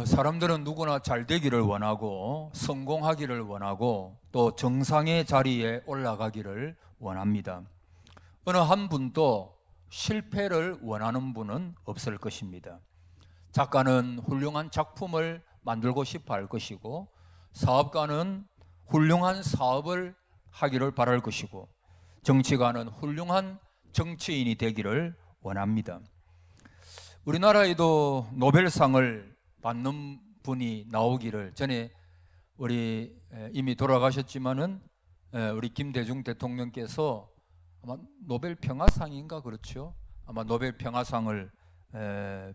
사람들은 누구나 잘 되기를 원하고 성공하기를 원하고 또 정상의 자리에 올라가기를 원합니다. 어느 한 분도 실패를 원하는 분은 없을 것입니다. 작가는 훌륭한 작품을 만들고 싶어 할 것이고 사업가는 훌륭한 사업을 하기를 바랄 것이고 정치가는 훌륭한 정치인이 되기를 원합니다. 우리나라에도 노벨상을 받는 분이 나오기를 전에 우리 이미 돌아가셨지만은 우리 김대중 대통령께서 아마 노벨 평화상인가 그렇죠? 아마 노벨 평화상을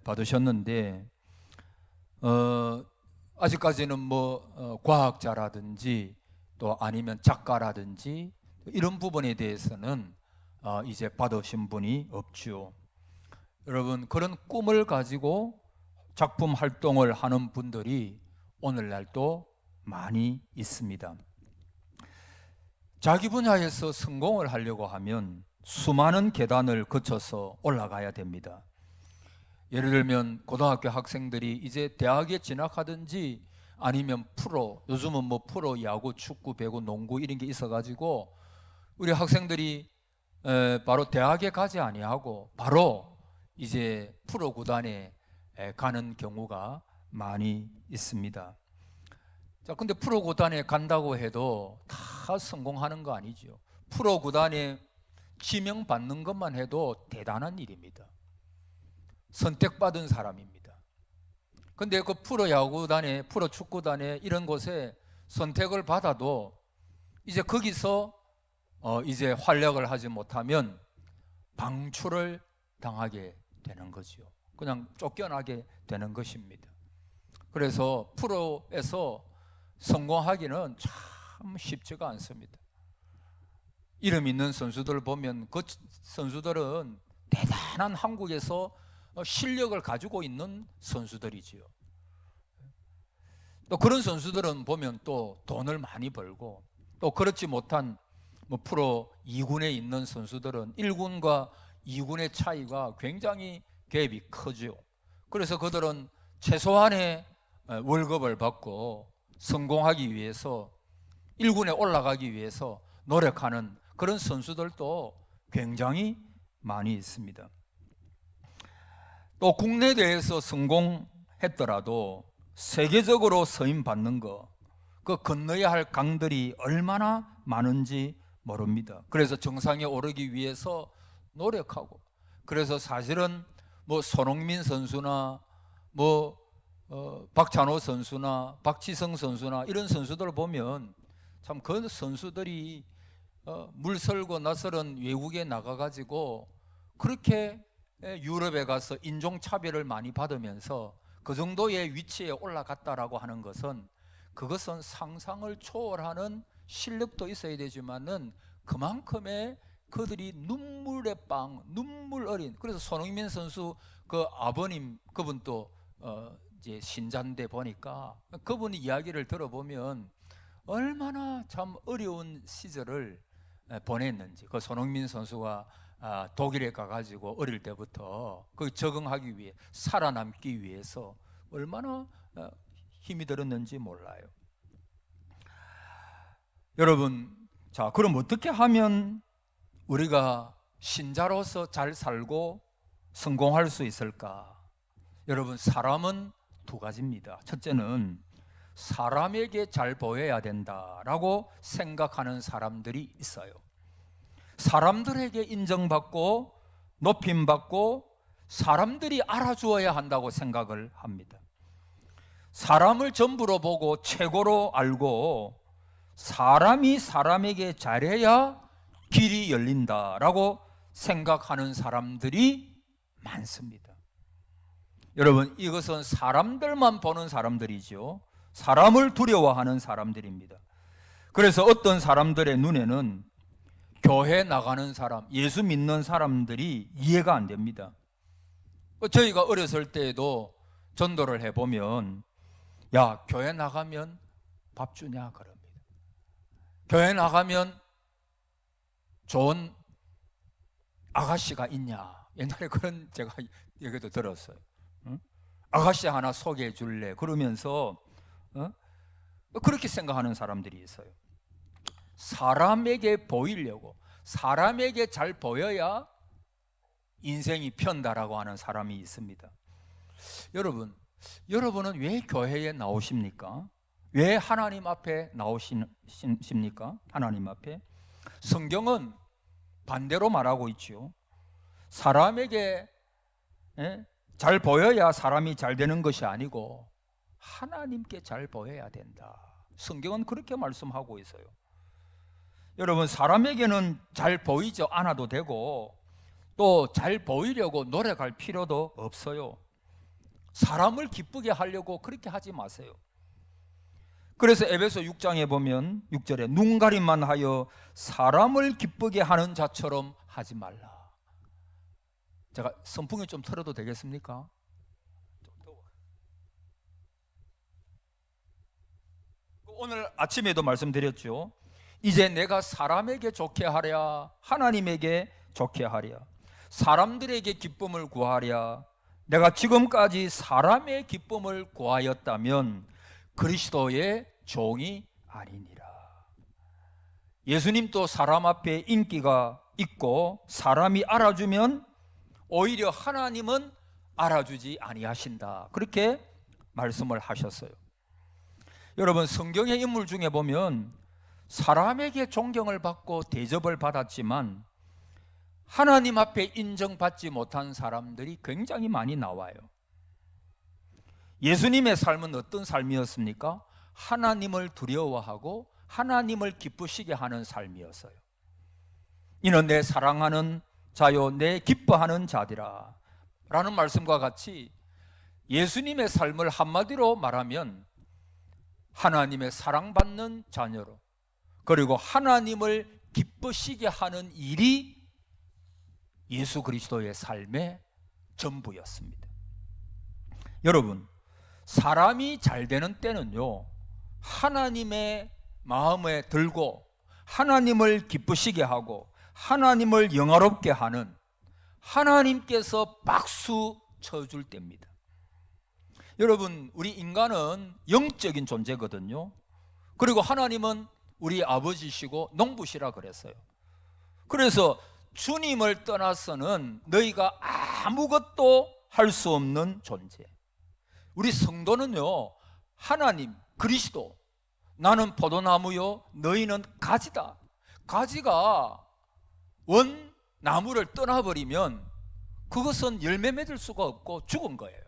받으셨는데 아직까지는 뭐 과학자라든지 또 아니면 작가라든지 이런 부분에 대해서는 이제 받으신 분이 없죠. 여러분, 그런 꿈을 가지고 작품 활동을 하는 분들이 오늘날도 많이 있습니다. 자기 분야에서 성공을 하려고 하면 수많은 계단을 거쳐서 올라가야 됩니다. 예를 들면 고등학교 학생들이 이제 대학에 진학하든지 아니면 프로, 요즘은 뭐 프로 야구, 축구, 배구, 농구 이런 게 있어가지고 우리 학생들이 바로 대학에 가지 아니하고 바로 이제 프로 구단에 가는 경우가 많이 있습니다. 자, 근데 프로 구단에 간다고 해도 다 성공하는 거 아니죠. 프로 구단에 지명받는 것만 해도 대단한 일입니다. 선택받은 사람입니다. 근데 그 프로 야구단에, 프로 축구단에 이런 곳에 선택을 받아도 이제 거기서 이제 활약을 하지 못하면 방출을 당하게 되는 거죠. 그냥 쫓겨나게 되는 것입니다. 그래서 프로에서 성공하기는 참 쉽지가 않습니다. 이름 있는 선수들 보면 그 선수들은 대단한 한국에서 실력을 가지고 있는 선수들이지요. 또 그런 선수들은 보면 또 돈을 많이 벌고 또 그렇지 못한 뭐 프로 2군에 있는 선수들은 1군과 2군의 차이가 굉장히 갭이 크죠. 그래서 그들은 최소한의 월급을 받고 성공하기 위해서 1군에 올라가기 위해서 노력하는 그런 선수들도 굉장히 많이 있습니다. 또 국내 대회에서 성공했더라도 세계적으로 서임받는 거, 그 건너야 할 강들이 얼마나 많은지 모릅니다. 그래서 정상에 오르기 위해서 노력하고, 그래서 사실은 뭐 손흥민 선수나 뭐 박찬호 선수나 박지성 선수나 이런 선수들 보면 참 그 선수들이 물설고 나설은 외국에 나가가지고 그렇게 유럽에 가서 인종차별을 많이 받으면서 그 정도의 위치에 올라갔다라고 하는 것은 그것은 상상을 초월하는 실력도 있어야 되지만은 그만큼의 그들이 눈물의 빵, 눈물 어린. 그래서 손흥민 선수 그 아버님 그분도 이제 신자인데 보니까 그분 이야기를 들어보면 얼마나 참 어려운 시절을 보냈는지. 그 손흥민 선수가 독일에 가가지고 어릴 때부터 그 적응하기 위해 살아남기 위해서 얼마나 힘이 들었는지 몰라요. 여러분, 자, 그럼 어떻게 하면 우리가 신자로서 잘 살고 성공할 수 있을까? 여러분, 사람은 두 가지입니다. 첫째는 사람에게 잘 보여야 된다라고 생각하는 사람들이 있어요. 사람들에게 인정받고 높임받고 사람들이 알아주어야 한다고 생각을 합니다. 사람을 전부로 보고 최고로 알고 사람이 사람에게 잘해야 길이 열린다라고 생각하는 사람들이 많습니다. 여러분, 이것은 사람들만 보는 사람들이죠. 사람을 두려워하는 사람들입니다. 그래서 어떤 사람들의 눈에는 교회 나가는 사람, 예수 믿는 사람들이 이해가 안 됩니다. 저희가 어렸을 때에도 전도를 해보면 야, 교회 나가면 밥 주냐 그럽니다. 교회 나가면 좋은 아가씨가 있냐. 옛날에 그런 제가 얘기도 들었어요. 응? 아가씨 하나 소개해 줄래? 그러면서 그렇게 생각하는 사람들이 있어요. 사람에게 보이려고, 사람에게 잘 보여야 인생이 편다라고 하는 사람이 있습니다. 여러분은 왜 교회에 나오십니까? 왜 하나님 앞에 나오십니까? 하나님 앞에. 성경은 반대로 말하고 있죠. 사람에게 잘 보여야 사람이 잘 되는 것이 아니고 하나님께 잘 보여야 된다. 성경은 그렇게 말씀하고 있어요. 여러분, 사람에게는 잘 보이지 않아도 되고 또 잘 보이려고 노력할 필요도 없어요. 사람을 기쁘게 하려고 그렇게 하지 마세요. 그래서 에베소 6장에 보면 6절에 눈 가림만 하여 사람을 기쁘게 하는 자처럼 하지 말라. 제가 선풍기 좀 틀어도 되겠습니까? 좀 더워. 오늘 아침에도 말씀드렸죠. 이제 내가 사람에게 좋게 하랴 하나님에게 좋게 하랴, 사람들에게 기쁨을 구하랴. 내가 지금까지 사람의 기쁨을 구하였다면 그리스도의 종이 아니니라. 예수님도 사람 앞에 인기가 있고 사람이 알아주면 오히려 하나님은 알아주지 아니하신다. 그렇게 말씀을 하셨어요. 여러분, 성경의 인물 중에 보면 사람에게 존경을 받고 대접을 받았지만 하나님 앞에 인정받지 못한 사람들이 굉장히 많이 나와요. 예수님의 삶은 어떤 삶이었습니까? 하나님을 두려워하고 하나님을 기쁘시게 하는 삶이었어요. 이는 내 사랑하는 자요 내 기뻐하는 자디라 라는 말씀과 같이 예수님의 삶을 한마디로 말하면 하나님의 사랑받는 자녀로, 그리고 하나님을 기쁘시게 하는 일이 예수 그리스도의 삶의 전부였습니다. 여러분, 사람이 잘 되는 때는요, 하나님의 마음에 들고 하나님을 기쁘시게 하고 하나님을 영화롭게 하는, 하나님께서 박수 쳐줄 때입니다. 여러분, 우리 인간은 영적인 존재거든요. 그리고 하나님은 우리 아버지시고 농부시라 그랬어요. 그래서 주님을 떠나서는 너희가 아무것도 할 수 없는 존재. 우리 성도는요, 하나님, 그리스도, 나는 포도나무요 너희는 가지다. 가지가 원 나무를 떠나버리면 그것은 열매 맺을 수가 없고 죽은 거예요.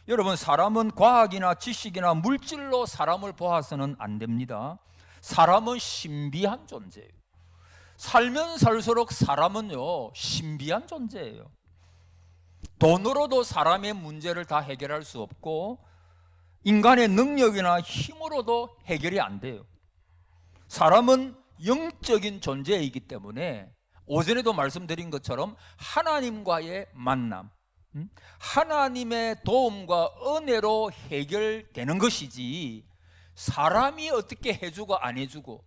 여러분, 사람은 과학이나 지식이나 물질로 사람을 보아서는 안 됩니다. 사람은 신비한 존재예요. 살면 살수록 사람은요, 신비한 존재예요. 돈으로도 사람의 문제를 다 해결할 수 없고 인간의 능력이나 힘으로도 해결이 안 돼요. 사람은 영적인 존재이기 때문에 오전에도 말씀드린 것처럼 하나님과의 만남, 하나님의 도움과 은혜로 해결되는 것이지 사람이 어떻게 해주고 안 해주고,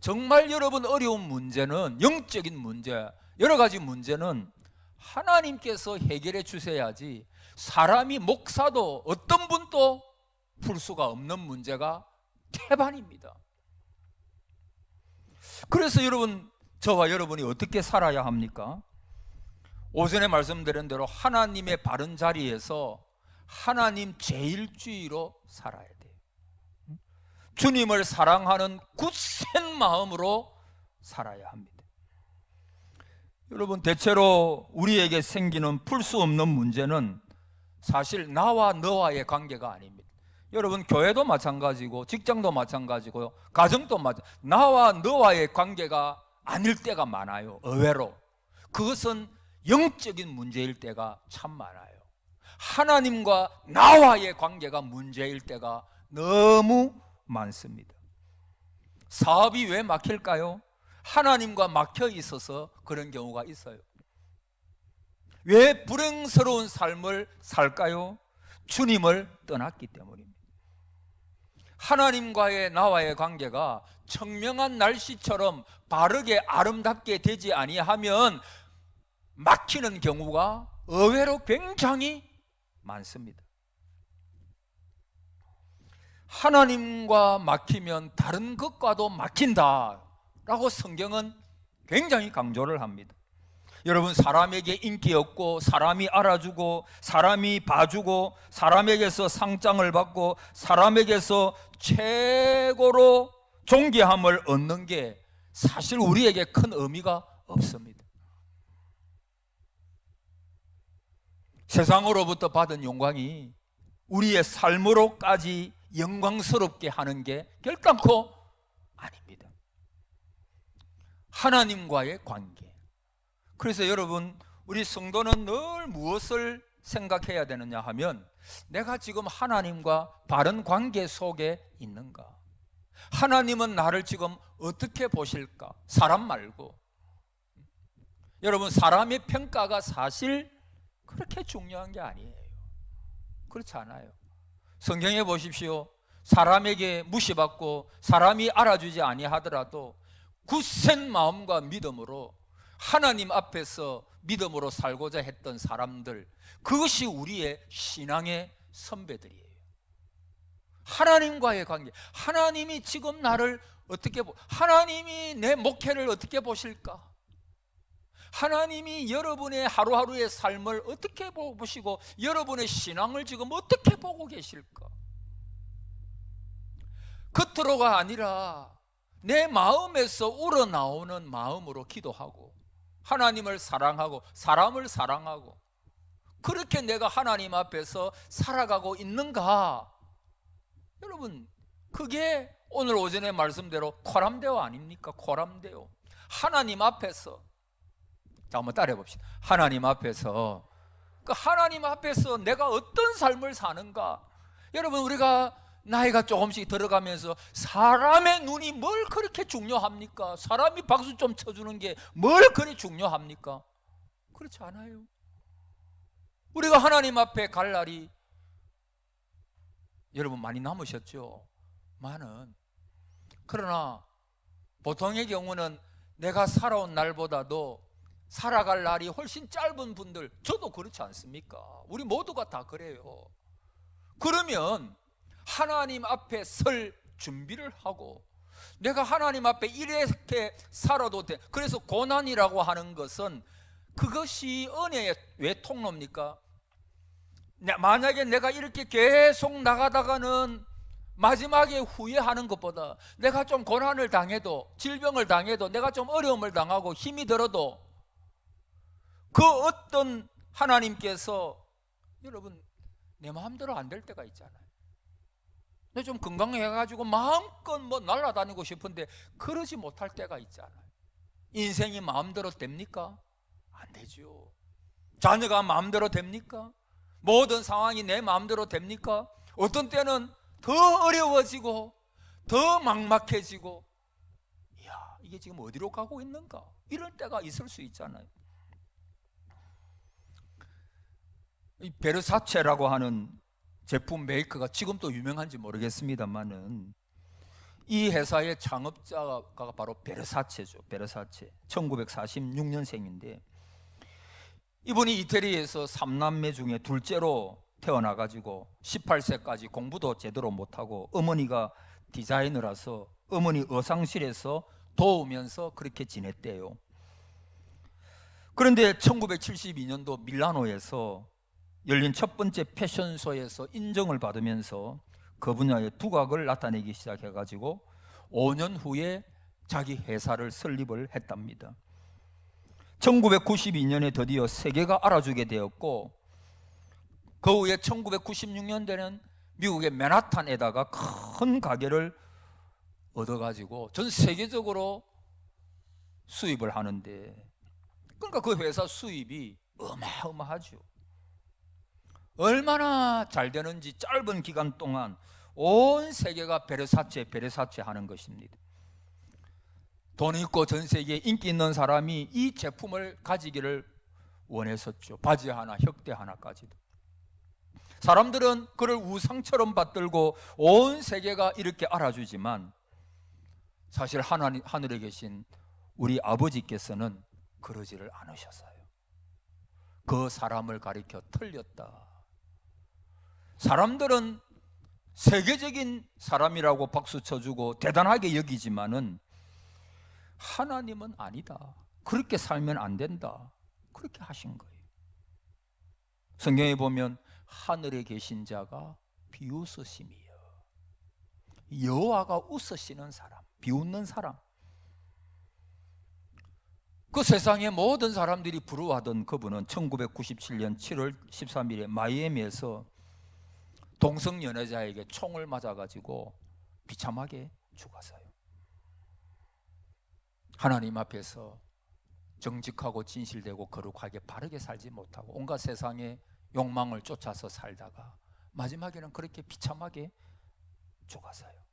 정말 여러분 어려운 문제는, 영적인 문제, 여러 가지 문제는 하나님께서 해결해 주셔야지 사람이, 목사도 어떤 분도 풀 수가 없는 문제가 태반입니다. 그래서 여러분, 저와 여러분이 어떻게 살아야 합니까? 오전에 말씀드린 대로 하나님의 바른 자리에서 하나님 제일주의로 살아야 돼요. 주님을 사랑하는 굳센 마음으로 살아야 합니다. 여러분, 대체로 우리에게 생기는 풀 수 없는 문제는 사실 나와 너와의 관계가 아닙니다. 여러분, 교회도 마찬가지고 직장도 마찬가지고요, 가정도 마찬가지고 나와 너와의 관계가 아닐 때가 많아요. 의외로 그것은 영적인 문제일 때가 참 많아요. 하나님과 나와의 관계가 문제일 때가 너무 많습니다. 사업이 왜 막힐까요? 하나님과 막혀 있어서 그런 경우가 있어요. 왜 불행스러운 삶을 살까요? 주님을 떠났기 때문입니다. 하나님과의 나와의 관계가 청명한 날씨처럼 바르게 아름답게 되지 아니하면 막히는 경우가 의외로 굉장히 많습니다. 하나님과 막히면 다른 것과도 막힌다라고 성경은 굉장히 강조를 합니다. 여러분, 사람에게 인기 없고 사람이 알아주고 사람이 봐주고 사람에게서 상장을 받고 사람에게서 최고로 존귀함을 얻는 게 사실 우리에게 큰 의미가 없습니다. 세상으로부터 받은 영광이 우리의 삶으로까지 영광스럽게 하는 게 결단코 아닙니다. 하나님과의 관계. 그래서 여러분, 우리 성도는 늘 무엇을 생각해야 되느냐 하면, 내가 지금 하나님과 바른 관계 속에 있는가? 하나님은 나를 지금 어떻게 보실까? 사람 말고. 여러분, 사람의 평가가 사실 그렇게 중요한 게 아니에요. 그렇지 않아요. 성경에 보십시오. 사람에게 무시받고 사람이 알아주지 아니하더라도 굳센 마음과 믿음으로 하나님 앞에서 믿음으로 살고자 했던 사람들, 그것이 우리의 신앙의 선배들이에요. 하나님과의 관계. 하나님이 지금 나를 어떻게 하나님이 내 목회를 어떻게 보실까? 하나님이 여러분의 하루하루의 삶을 어떻게 보시고 여러분의 신앙을 지금 어떻게 보고 계실까? 겉으로가 아니라 내 마음에서 우러나오는 마음으로 기도하고 하나님을 사랑하고 사람을 사랑하고, 그렇게 내가 하나님 앞에서 살아가고 있는가? 여러분, 그게 오늘 오전에 말씀대로 코람데오 아닙니까? 코람데오. 하나님 앞에서, 자, 한번 따라해 봅시다. 하나님 앞에서, 그 하나님 앞에서 내가 어떤 삶을 사는가? 여러분, 우리가 나이가 조금씩 들어가면서 사람의 눈이 뭘 그렇게 중요합니까? 사람이 박수 좀 쳐주는 게 뭘 그리 중요합니까? 그렇지 않아요. 우리가 하나님 앞에 갈 날이 여러분 많이 남으셨죠? 많은. 그러나 보통의 경우는 내가 살아온 날보다도 살아갈 날이 훨씬 짧은 분들, 저도 그렇지 않습니까? 우리 모두가 다 그래요. 그러면 하나님 앞에 설 준비를 하고, 내가 하나님 앞에 이렇게 살아도 돼. 그래서 고난이라고 하는 것은 그것이 은혜의 왜 통로입니까? 만약에 내가 이렇게 계속 나가다가는 마지막에 후회하는 것보다, 내가 좀 고난을 당해도, 질병을 당해도, 내가 좀 어려움을 당하고 힘이 들어도 그 어떤 하나님께서, 여러분, 내 마음대로 안 될 때가 있잖아요. 내 좀 건강해가지고 마음껏 뭐 날아다니고 싶은데 그러지 못할 때가 있잖아요. 인생이 마음대로 됩니까? 안 되죠. 자녀가 마음대로 됩니까? 모든 상황이 내 마음대로 됩니까? 어떤 때는 더 어려워지고 더 막막해지고, 이야, 이게 지금 어디로 가고 있는가? 이럴 때가 있을 수 있잖아요. 이 베르사체라고 하는 제품 메이커가 지금도 유명한지 모르겠습니다만은, 이 회사의 창업자가 바로 베르사체죠. 베르사체. 1946년생인데 이분이 이태리에서 3남매 중에 둘째로 태어나가지고 18세까지 공부도 제대로 못하고, 어머니가 디자이너라서 어머니 의상실에서 도우면서 그렇게 지냈대요. 그런데 1972년도 밀라노에서 열린 첫 번째 패션쇼에서 인정을 받으면서 그 분야의 두각을 나타내기 시작해가지고 5년 후에 자기 회사를 설립을 했답니다. 1992년에 드디어 세계가 알아주게 되었고, 그 후에 1996년에는 미국의 맨하탄에다가 큰 가게를 얻어가지고 전 세계적으로 수입을 하는데, 그러니까 그 회사 수입이 어마어마하죠. 얼마나 잘 되는지 짧은 기간 동안 온 세계가 베르사체 하는 것입니다. 돈 있고 전 세계에 인기 있는 사람이 이 제품을 가지기를 원했었죠. 바지 하나, 혁대 하나까지도. 사람들은 그를 우상처럼 받들고 온 세계가 이렇게 알아주지만, 사실 하늘에 계신 우리 아버지께서는 그러지를 않으셨어요. 그 사람을 가리켜 틀렸다. 사람들은 세계적인 사람이라고 박수 쳐주고 대단하게 여기지만은 하나님은 아니다. 그렇게 살면 안 된다. 그렇게 하신 거예요. 성경에 보면 하늘에 계신 자가 비웃으심이요. 여호와가 웃으시는 사람, 비웃는 사람. 그 세상의 모든 사람들이 부러워하던 그분은 1997년 7월 13일에 마이애미에서 동성 연애자에게 총을 맞아가지고 비참하게 죽었어요. 하나님 앞에서 정직하고 진실되고 거룩하게 바르게 살지 못하고 온갖 세상의 욕망을 쫓아서 살다가 마지막에는 그렇게 비참하게 죽었어요.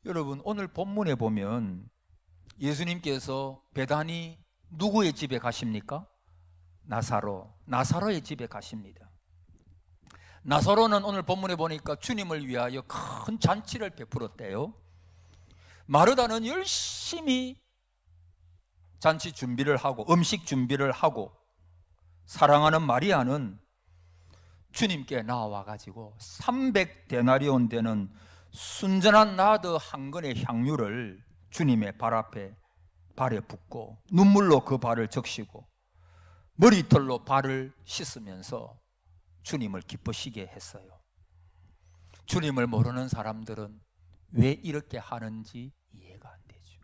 여러분, 오늘 본문에 보면 예수님께서 배단이 누구의 집에 가십니까? 나사로의 집에 가십니다. 나사로는 오늘 본문에 보니까 주님을 위하여 큰 잔치를 베풀었대요. 마르다는 열심히 잔치 준비를 하고 음식 준비를 하고, 사랑하는 마리아는 주님께 나와가지고 300데나리온 되는 순전한 나드 한 근의 향유를 주님의 발에 붓고 눈물로 그 발을 적시고 머리털로 발을 씻으면서 주님을 기쁘시게 했어요. 주님을 모르는 사람들은 왜 이렇게 하는지 이해가 안 되죠.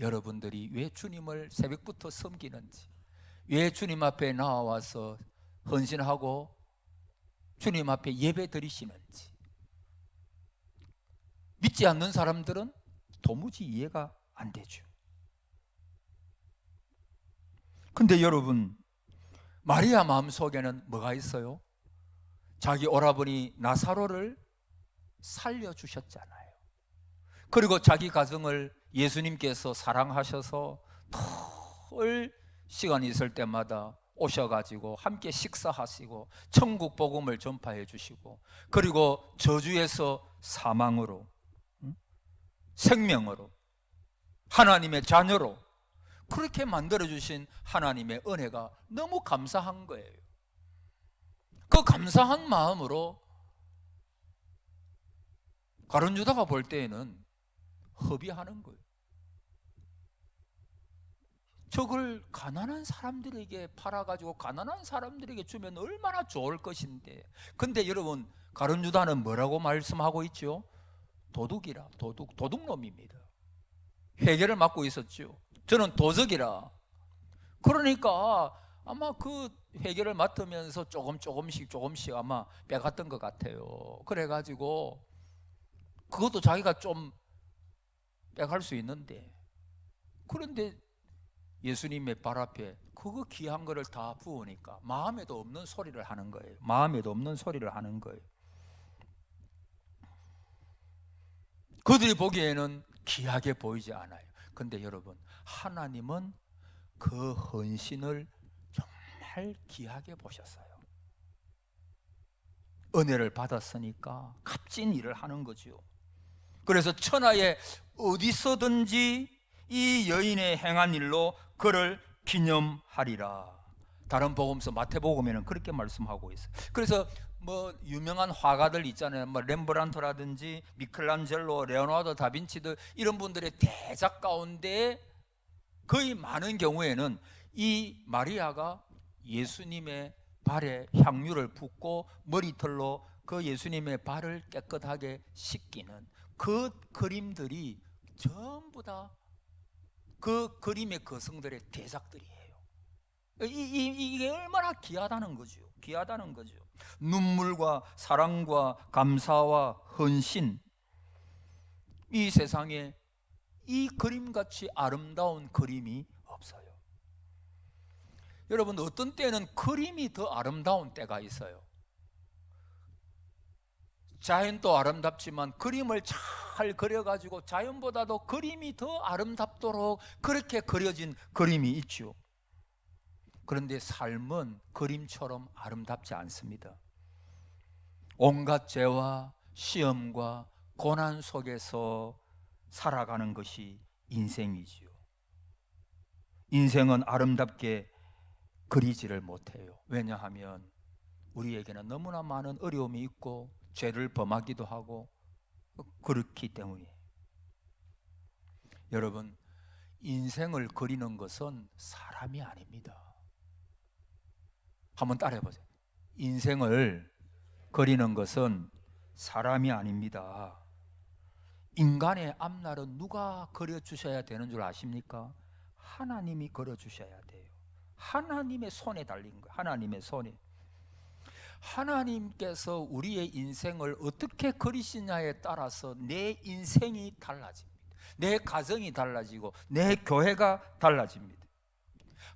여러분들이 왜 주님을 새벽부터 섬기는지, 왜 주님 앞에 나와서 헌신하고 주님 앞에 예배 드리시는지 믿지 않는 사람들은 도무지 이해가 안 되죠. 근데 여러분, 마리아 마음속에는 뭐가 있어요? 자기 오라버니 나사로를 살려주셨잖아요. 그리고 자기 가정을 예수님께서 사랑하셔서 늘 시간이 있을 때마다 오셔가지고 함께 식사하시고 천국 복음을 전파해 주시고, 그리고 저주에서 사망으로 생명으로 하나님의 자녀로 그렇게 만들어주신 하나님의 은혜가 너무 감사한 거예요. 그 감사한 마음으로 가룟 유다가 볼 때에는 허비하는 거예요. 저걸 가난한 사람들에게 팔아가지고 가난한 사람들에게 주면 얼마나 좋을 것인데. 근데 여러분, 가룟 유다는 뭐라고 말씀하고 있죠? 도둑이라, 도둑놈입니다. 회개를 맡고 있었죠. 저는 도적이라. 그러니까 아마 그 회개를 맡으면서 조금씩 아마 빼갔던 것 같아요. 그래가지고 그것도 자기가 좀 빼갈 수 있는데, 그런데 예수님의 발 앞에 그거 귀한 거를 다 부으니까 마음에도 없는 소리를 하는 거예요. 마음에도 없는 소리를 하는 거예요. 그들이 보기에는 귀하게 보이지 않아요. 근데 여러분, 하나님은 그 헌신을 정말 귀하게 보셨어요. 은혜를 받았으니까 값진 일을 하는 거죠. 그래서 천하에 어디서든지 이 여인의 행한 일로 그를 기념하리라. 다른 복음서 마태복음에는 그렇게 말씀하고 있어요. 그래서 뭐 유명한 화가들 있잖아요. 뭐 렘브란트라든지 미켈란젤로, 레오나르도 다빈치들, 이런 분들의 대작 가운데 거의 많은 경우에는 이 마리아가 예수님의 발에 향유를 붓고 머리털로 그 예수님의 발을 깨끗하게 씻기는 그 그림들이 전부 다 그 그림의 거성들의 대작들이에요. 이게 얼마나 귀하다는 거죠. 귀하다는 거죠. 눈물과 사랑과 감사와 헌신, 이 세상에 이 그림같이 아름다운 그림이 없어요. 여러분, 어떤 때는 그림이 더 아름다운 때가 있어요. 자연도 아름답지만 그림을 잘 그려가지고 자연보다도 그림이 더 아름답도록 그렇게 그려진 그림이 있죠. 그런데 삶은 그림처럼 아름답지 않습니다. 온갖 죄와 시험과 고난 속에서 살아가는 것이 인생이지요. 인생은 아름답게 그리지를 못해요. 왜냐하면 우리에게는 너무나 많은 어려움이 있고 죄를 범하기도 하고 그렇기 때문이에요. 여러분, 인생을 그리는 것은 사람이 아닙니다. 한번 따라해 보세요. 인생을 그리는 것은 사람이 아닙니다. 인간의 앞날은 누가 그려주셔야 되는 줄 아십니까? 하나님이 그려주셔야 돼요. 하나님의 손에 달린 거예요. 하나님의 손에. 하나님께서 우리의 인생을 어떻게 그리시냐에 따라서 내 인생이 달라집니다. 내 가정이 달라지고 내 교회가 달라집니다.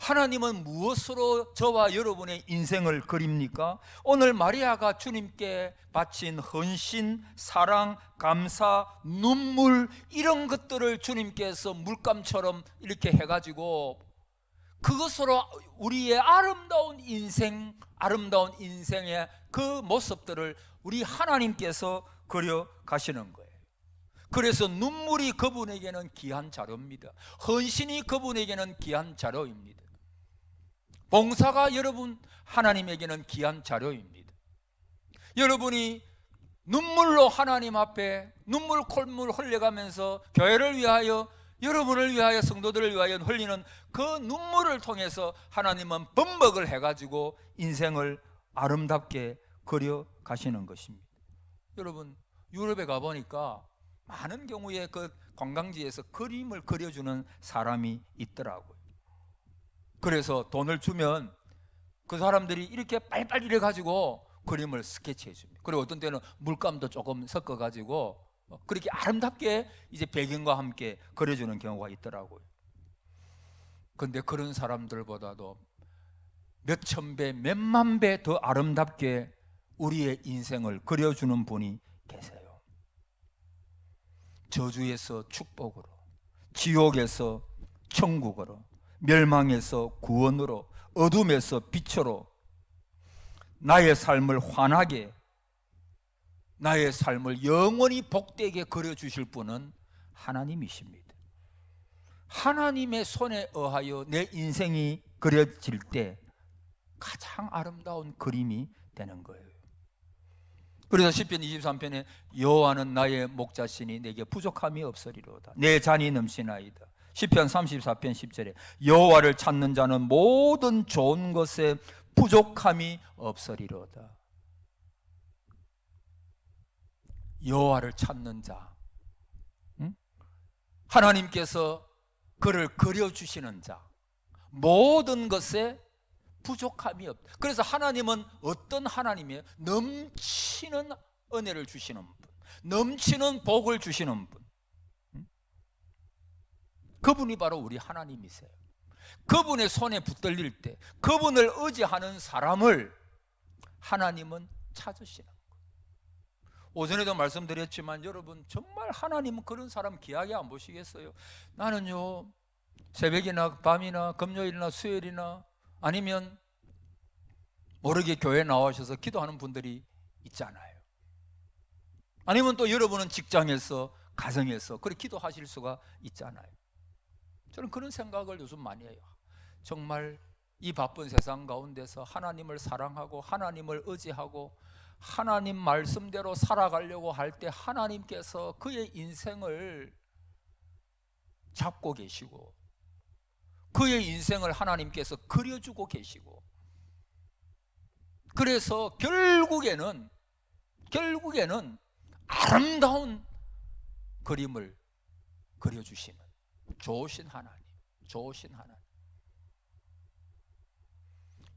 하나님은 무엇으로 저와 여러분의 인생을 그립니까? 오늘 마리아가 주님께 바친 헌신, 사랑, 감사, 눈물 이런 것들을 주님께서 물감처럼 이렇게 해가지고 그것으로 우리의 아름다운 인생의 그 모습들을 우리 하나님께서 그려 가시는 거예요. 그래서 눈물이 그분에게는 귀한 자료입니다. 헌신이 그분에게는 귀한 자료입니다. 봉사가 여러분 하나님에게는 귀한 자료입니다. 여러분이 눈물로 하나님 앞에 눈물 콧물 흘려가면서 교회를 위하여, 여러분을 위하여, 성도들을 위하여 흘리는 그 눈물을 통해서 하나님은 범벅을 해가지고 인생을 아름답게 그려 가시는 것입니다. 여러분, 유럽에 가보니까 많은 경우에 그 관광지에서 그림을 그려주는 사람이 있더라고요. 그래서 돈을 주면 그 사람들이 이렇게 빨리빨리 이래가지고 그림을 스케치해 줍니다. 그리고 어떤 때는 물감도 조금 섞어가지고 그렇게 아름답게 이제 배경과 함께 그려주는 경우가 있더라고요. 그런데 그런 사람들보다도 몇천 배, 몇만 배 더 아름답게 우리의 인생을 그려주는 분이 계세요. 저주에서 축복으로, 지옥에서 천국으로, 멸망에서 구원으로, 어둠에서 빛으로 나의 삶을 환하게, 나의 삶을 영원히 복되게 그려주실 분은 하나님이십니다. 하나님의 손에 의하여 내 인생이 그려질 때 가장 아름다운 그림이 되는 거예요. 그래서 시편 23편에 여호와는 나의 목자시니 내게 부족함이 없으리로다. 내 잔이 넘치나이다. 시편 34편 10절에 여호와를 찾는 자는 모든 좋은 것에 부족함이 없으리로다. 여호와를 찾는 자, 하나님께서 그를 그려주시는 자, 모든 것에 부족함이 없다. 그래서 하나님은 어떤 하나님이에요? 넘치는 은혜를 주시는 분, 넘치는 복을 주시는 분. 그분이 바로 우리 하나님이세요. 그분의 손에 붙들릴 때 그분을 의지하는 사람을 하나님은 찾으시는 거예요. 오전에도 말씀드렸지만 여러분, 정말 하나님은 그런 사람 귀하게 안 보시겠어요? 나는요, 새벽이나 밤이나 금요일이나 수요일이나 아니면 모르게 교회에 나오셔서 기도하는 분들이 있잖아요. 아니면 또 여러분은 직장에서, 가정에서 그렇게 기도하실 수가 있잖아요. 저는 그런 생각을 요즘 많이 해요. 정말 이 바쁜 세상 가운데서 하나님을 사랑하고 하나님을 의지하고 하나님 말씀대로 살아가려고 할 때 하나님께서 그의 인생을 잡고 계시고 그의 인생을 하나님께서 그려주고 계시고, 그래서 결국에는 아름다운 그림을 그려주시는 좋으신 하나님.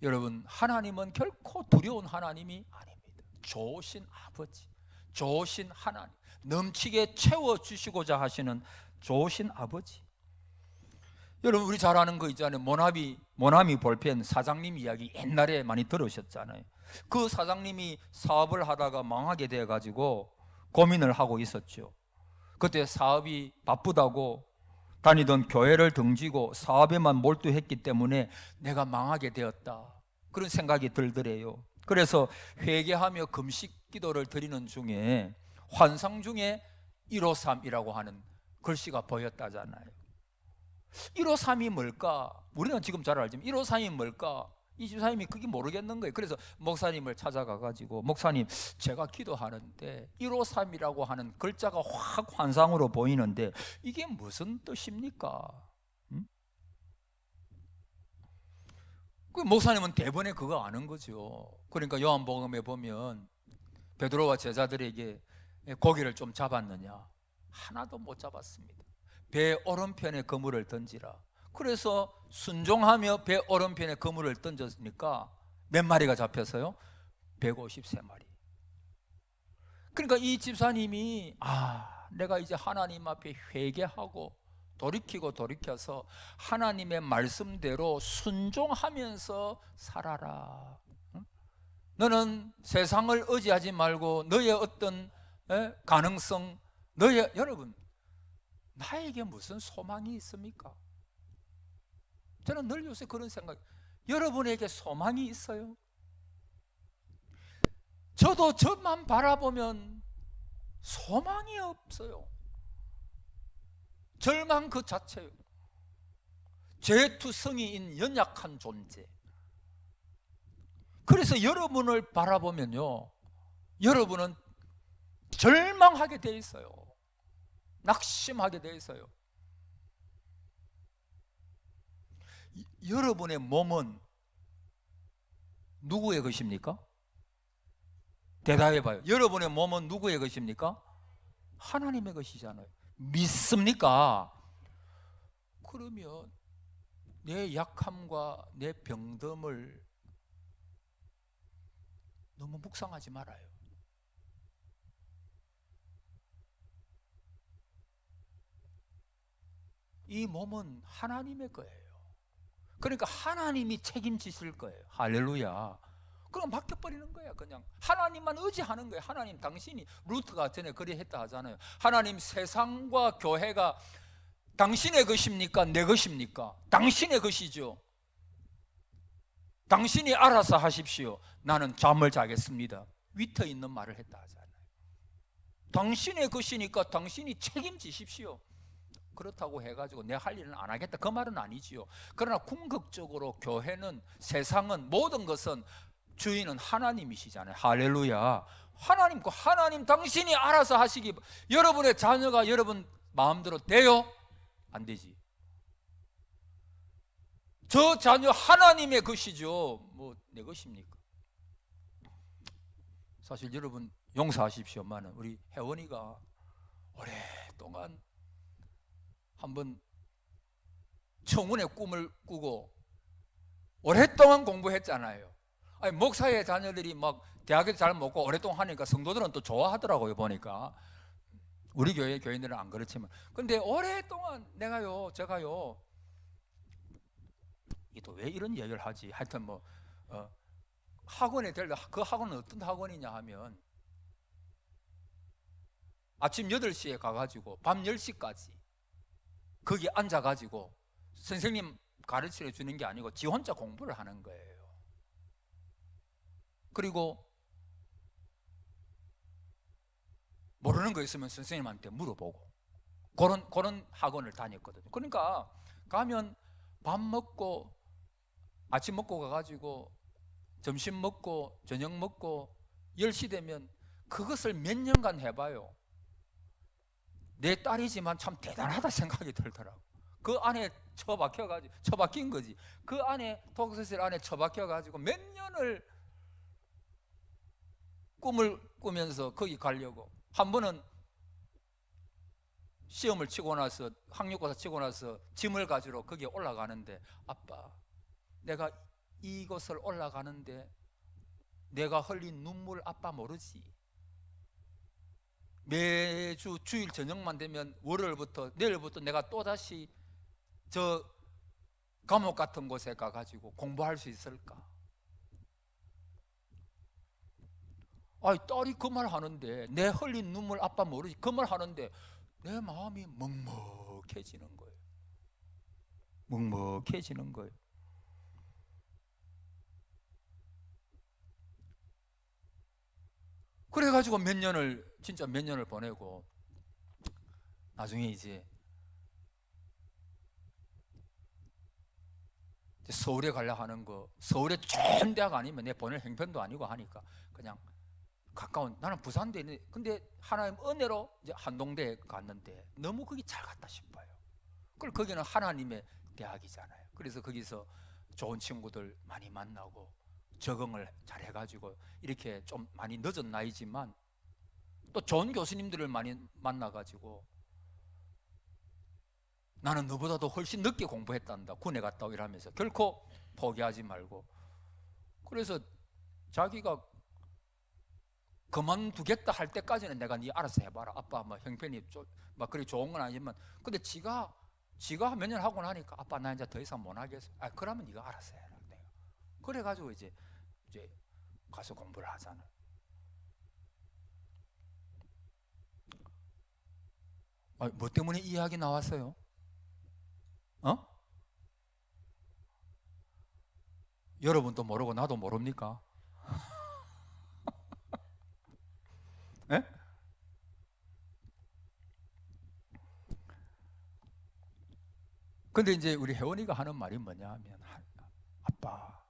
여러분, 하나님은 결코 두려운 하나님이 아닙니다. 좋으신 아버지, 좋으신 하나님, 넘치게 채워주시고자 하시는 좋으신 아버지. 여러분, 우리 잘 아는 거 있잖아요. 모나미 볼펜 사장님 이야기 옛날에 많이 들으셨잖아요. 그 사장님이 사업을 하다가 망하게 돼가지고 고민을 하고 있었죠. 그때 사업이 바쁘다고 다니던 교회를 등지고 사업에만 몰두했기 때문에 내가 망하게 되었다, 그런 생각이 들더래요. 그래서 회개하며 금식 기도를 드리는 중에 환상 중에 153이라고 하는 글씨가 보였다잖아요. 153이 뭘까? 우리는 지금 잘 알지만 153이 뭘까? 이 집사님이 그게 모르겠는 거예요. 그래서 목사님을 찾아가가지고, 목사님 제가 기도하는데 153이라고 하는 글자가 확 환상으로 보이는데 이게 무슨 뜻입니까? 그 목사님은 대번에 그거 아는 거죠. 그러니까 요한복음에 보면 베드로와 제자들에게 고기를 좀 잡았느냐? 하나도 못 잡았습니다. 배 오른편에 그물을 던지라. 그래서 순종하며 배 오른편에 그물을 던졌으니까 몇 마리가 잡혔어요? 153마리. 그러니까 이 집사님이 내가 이제 하나님 앞에 회개하고 돌이켜서 하나님의 말씀대로 순종하면서 살아라. 너는 세상을 의지하지 말고 너의 어떤 가능성, 여러분, 나에게 무슨 소망이 있습니까? 저는 늘 요새 그런 생각, 여러분에게 소망이 있어요? 저도 저만 바라보면 소망이 없어요. 절망 그 자체예요. 죄투성이인 연약한 존재. 그래서 여러분을 바라보면요, 여러분은 절망하게 돼 있어요. 낙심하게 돼 있어요. 여러분의 몸은 누구의 것입니까? 대답해봐요. 여러분의 몸은 누구의 것입니까? 하나님의 것이잖아요. 믿습니까? 그러면 내 약함과 내 병듦을 너무 묵상하지 말아요. 이 몸은 하나님의 거예요. 그러니까 하나님이 책임지실 거예요. 할렐루야. 그럼 맡겨버리는 거야. 그냥 하나님만 의지하는 거예요. 하나님, 당신이, 루트가 전에 그리 했다 하잖아요. 하나님, 세상과 교회가 당신의 것입니까? 내 것입니까? 당신의 것이죠. 당신이 알아서 하십시오. 나는 잠을 자겠습니다. 위터 있는 말을 했다 하잖아요. 당신의 것이니까 당신이 책임지십시오. 그렇다고 해가지고 내 할 일은 안 하겠다, 그 말은 아니지요. 그러나 궁극적으로 교회는, 세상은, 모든 것은 주인은 하나님이시잖아요. 할렐루야. 하나님 당신이 알아서 하시기. 여러분의 자녀가 여러분 마음대로 돼요? 안 되지. 저 자녀 하나님의 것이죠. 뭐 내 것입니까? 사실 여러분 용서하십시오만은 우리 혜원이가 오랫동안 한번 청운의 꿈을 꾸고 오랫동안 공부했잖아요. 아니, 목사의 자녀들이 막 대학에도 잘 먹고 오랫동안 하니까 성도들은 또 좋아하더라고요. 보니까 우리 교회 교인들은 안 그렇지만, 근데 오랫동안 제가요 또 왜 이런 얘기를 하지? 하여튼 뭐 학원에 그 학원은 어떤 학원이냐 하면 아침 8시에 가가지고 밤 10시까지 거기 앉아가지고 선생님 가르쳐 주는 게 아니고 지 혼자 공부를 하는 거예요. 그리고 모르는 거 있으면 선생님한테 물어보고 그런 학원을 다녔거든요. 그러니까 가면 밥 먹고 아침 먹고 가가지고 점심 먹고 저녁 먹고 10시 되면 그것을 몇 년간 해봐요. 내 딸이지만 참 대단하다 생각이 들더라고. 그 안에 처박힌 거지. 그 안에, 독서실 안에 처박혀가지고 몇 년을 꿈을 꾸면서 거기 가려고. 한 번은 시험을 치고 나서, 학력고사 치고 나서 짐을 가지러 거기에 올라가는데, 아빠, 내가 이곳을 올라가는데 내가 흘린 눈물 아빠 모르지? 매주 주일 저녁만 되면 월요일부터 내일부터 내가 또다시 저 감옥 같은 곳에 가가지고 공부할 수 있을까? 아이, 딸이 그 말 하는데, 내 흘린 눈물 아빠 모르지? 그 말 하는데 내 마음이 먹먹해지는 거예요. 먹먹해지는 거예요. 그래가지고 진짜 몇 년을 보내고 나중에 이제 서울에 가려 하는 거, 서울에 좋은 대학 아니면 내 보낼 형편도 아니고 하니까 그냥 가까운, 나는 부산대 있는, 근데 하나님 은혜로 이제 한동대에 갔는데 너무 거기 잘 갔다 싶어요. 그리고 거기는 하나님의 대학이잖아요. 그래서 거기서 좋은 친구들 많이 만나고 적응을 잘 해가지고 이렇게 좀 많이 늦은 나이지만 또 좋은 교수님들을 많이 만나가지고 나는 너보다도 훨씬 늦게 공부했단다, 군에 갔다 오고 이러면서 결코 포기하지 말고, 그래서 자기가 그만두겠다 할 때까지는 내가 네 알아서 해봐라, 아빠 뭐 형편이 막 그리 좋은 건 아니지만, 근데 지가 몇 년 하고 나니까 아빠 나 이제 더 이상 못 하겠어. 그러면 네가 알아서 해라. 내가 그래가지고 이제 가서 공부를 하잖아. 뭐 때문에 이 이야기 나왔어요? 여러분도 모르고 나도 모릅니까? 예? 근데 이제 우리 혜원이가 하는 말이 뭐냐 하면, 아빠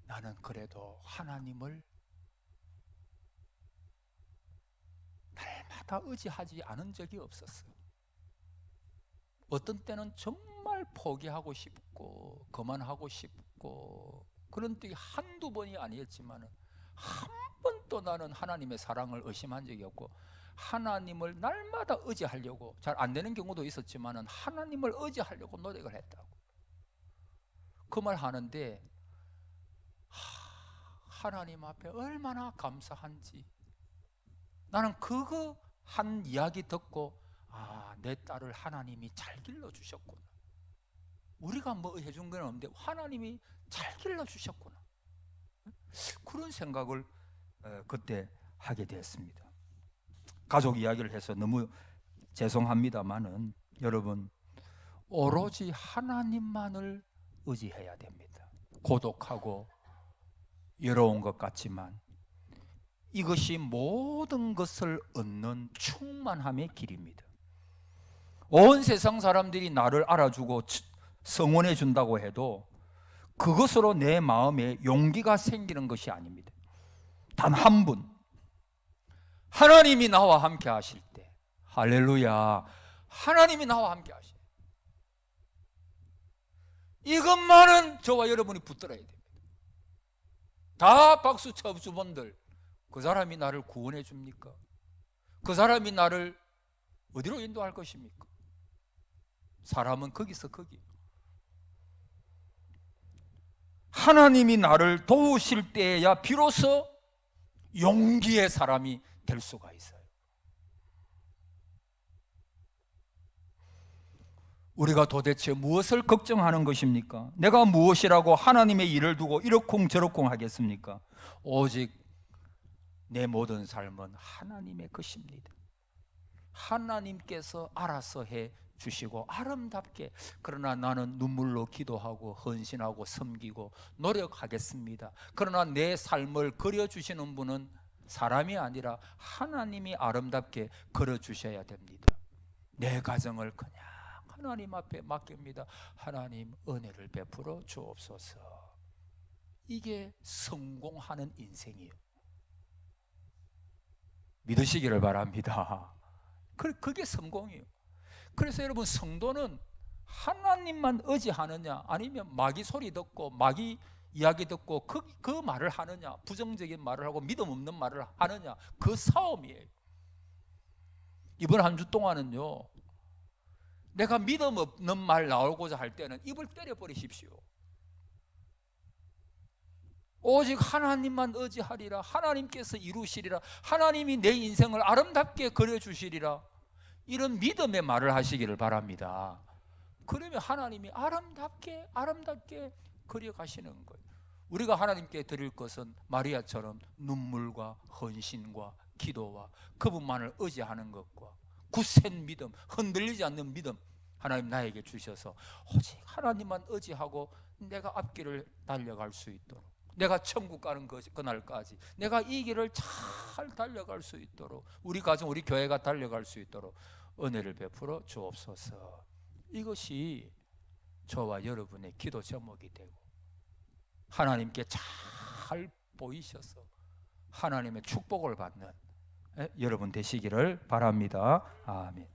나는 그래도 하나님을 날마다 의지하지 않은 적이 없었어. 어떤 때는 정말 포기하고 싶고 그만하고 싶고 그런 때가 한두 번이 아니었지만 한 번도 나는 하나님의 사랑을 의심한 적이 없고 하나님을 날마다 의지하려고, 잘 안 되는 경우도 있었지만 하나님을 의지하려고 노력을 했다고. 그 말 하는데 하나님 앞에 얼마나 감사한지. 나는 그거 한 이야기 듣고 내 딸을 하나님이 잘 길러주셨구나. 우리가 뭐 해준 건 없는데 하나님이 잘 길러주셨구나. 그런 생각을 그때 하게 되었습니다. 가족 이야기를 해서 너무 죄송합니다만은 여러분, 오로지 하나님만을 의지해야 됩니다. 고독하고 외로운 것 같지만 이것이 모든 것을 얻는 충만함의 길입니다. 온 세상 사람들이 나를 알아주고 성원해 준다고 해도 그것으로 내 마음에 용기가 생기는 것이 아닙니다. 단 한 분, 하나님이 나와 함께 하실 때, 할렐루야, 하나님이 나와 함께 하실 때, 이것만은 저와 여러분이 붙들어야 됩니다. 다 박수 쳐주분들, 그 사람이 나를 구원해 줍니까? 그 사람이 나를 어디로 인도할 것입니까? 사람은 거기서 거기. 하나님이 나를 도우실 때에야 비로소 용기의 사람이 될 수가 있어요. 우리가 도대체 무엇을 걱정하는 것입니까? 내가 무엇이라고 하나님의 일을 두고 이러쿵저러쿵 하겠습니까? 오직 내 모든 삶은 하나님의 것입니다. 하나님께서 알아서 해 주시고 아름답게, 그러나 나는 눈물로 기도하고 헌신하고 섬기고 노력하겠습니다. 그러나 내 삶을 그려주시는 분은 사람이 아니라 하나님이 아름답게 그려주셔야 됩니다. 내 가정을 그냥 하나님 앞에 맡깁니다. 하나님 은혜를 베풀어 주옵소서. 이게 성공하는 인생이에요. 믿으시기를 바랍니다. 그게 성공이에요. 그래서 여러분, 성도는 하나님만 의지하느냐 아니면 마귀 소리 듣고 마귀 이야기 듣고 그 말을 하느냐, 부정적인 말을 하고 믿음 없는 말을 하느냐, 그 싸움이에요. 이번 한 주 동안은요, 내가 믿음 없는 말 나오고자 할 때는 입을 때려버리십시오. 오직 하나님만 의지하리라. 하나님께서 이루시리라. 하나님이 내 인생을 아름답게 그려주시리라. 이런 믿음의 말을 하시기를 바랍니다. 그러면 하나님이 아름답게 그려가시는 거예요. 우리가 하나님께 드릴 것은 마리아처럼 눈물과 헌신과 기도와 그분만을 의지하는 것과 굳센 믿음, 흔들리지 않는 믿음, 하나님 나에게 주셔서 오직 하나님만 의지하고 내가 앞길을 달려갈 수 있도록, 내가 천국 가는 그날까지 내가 이 길을 잘 달려갈 수 있도록, 우리 가정, 우리 교회가 달려갈 수 있도록 은혜를 베풀어 주옵소서. 이것이 저와 여러분의 기도 제목이 되고 하나님께 잘 보이셔서 하나님의 축복을 받는 여러분 되시기를 바랍니다. 아멘.